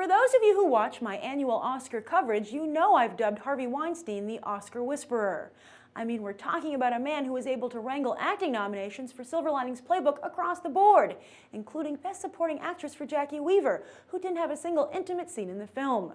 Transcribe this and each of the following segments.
For those of you who watch my annual Oscar coverage, you know I've dubbed Harvey Weinstein the Oscar Whisperer. I mean, we're talking about a man who was able to wrangle acting nominations for Silver Linings Playbook across the board, including Best Supporting Actress for Jackie Weaver, who didn't have a single intimate scene in the film.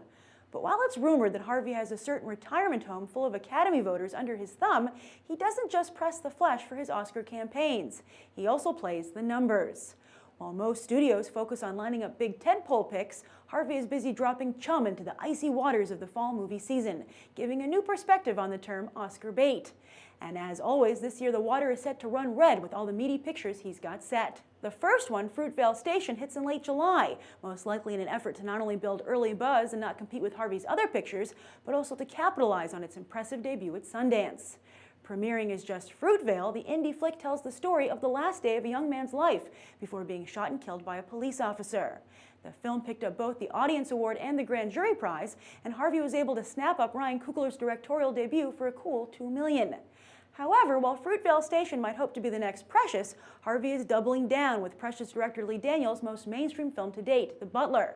But while it's rumored that Harvey has a certain retirement home full of Academy voters under his thumb, he doesn't just press the flesh for his Oscar campaigns. He also plays the numbers. While most studios focus on lining up big tentpole picks, Harvey is busy dropping chum into the icy waters of the fall movie season, giving a new perspective on the term Oscar bait. And as always, this year the water is set to run red with all the meaty pictures he's got set. The first one, Fruitvale Station, hits in late July, most likely in an effort to not only build early buzz and not compete with Harvey's other pictures, but also to capitalize on its impressive debut at Sundance. Premiering as just Fruitvale, the indie flick tells the story of the last day of a young man's life before being shot and killed by a police officer. The film picked up both the Audience Award and the Grand Jury Prize, and Harvey was able to snap up Ryan Coogler's directorial debut for a cool $2 million. However, while Fruitvale Station might hope to be the next Precious, Harvey is doubling down with Precious director Lee Daniels' most mainstream film to date, The Butler.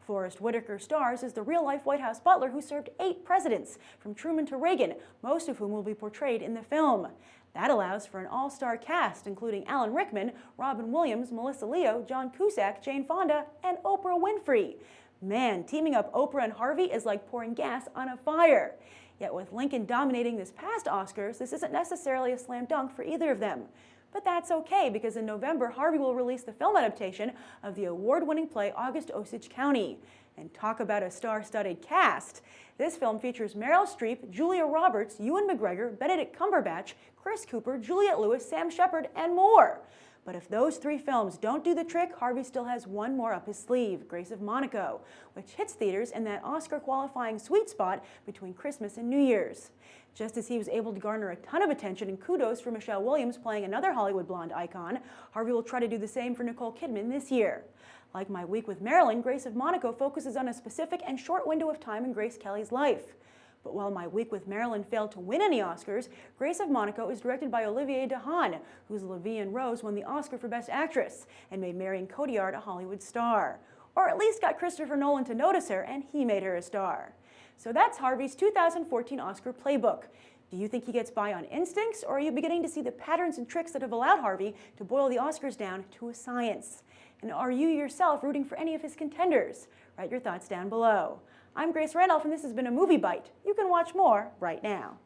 Forrest Whitaker stars as the real-life White House butler who served 8 presidents, from Truman to Reagan, most of whom will be portrayed in the film. That allows for an all-star cast, including Alan Rickman, Robin Williams, Melissa Leo, John Cusack, Jane Fonda, and Oprah Winfrey. Man, teaming up Oprah and Harvey is like pouring gas on a fire. Yet with Lincoln dominating this past Oscars, this isn't necessarily a slam dunk for either of them. But that's okay, because in November, Harvey will release the film adaptation of the award-winning play August Osage County. And talk about a star-studded cast. This film features Meryl Streep, Julia Roberts, Ewan McGregor, Benedict Cumberbatch, Chris Cooper, Juliette Lewis, Sam Shepard, and more. But if those 3 films don't do the trick, Harvey still has one more up his sleeve, Grace of Monaco, which hits theaters in that Oscar-qualifying sweet spot between Christmas and New Year's. Just as he was able to garner a ton of attention and kudos for Michelle Williams playing another Hollywood blonde icon, Harvey will try to do the same for Nicole Kidman this year. Like My Week with Marilyn, Grace of Monaco focuses on a specific and short window of time in Grace Kelly's life. But while My Week with Marilyn failed to win any Oscars, Grace of Monaco is directed by Olivier Dahan, whose La Vie en Rose won the Oscar for Best Actress and made Marion Cotillard a Hollywood star. Or at least got Christopher Nolan to notice her, and he made her a star. So that's Harvey's 2014 Oscar playbook. Do you think he gets by on instincts, or are you beginning to see the patterns and tricks that have allowed Harvey to boil the Oscars down to a science? And are you yourself rooting for any of his contenders? Write your thoughts down below. I'm Grace Randolph, and this has been a Movie Bite. You can watch more right now.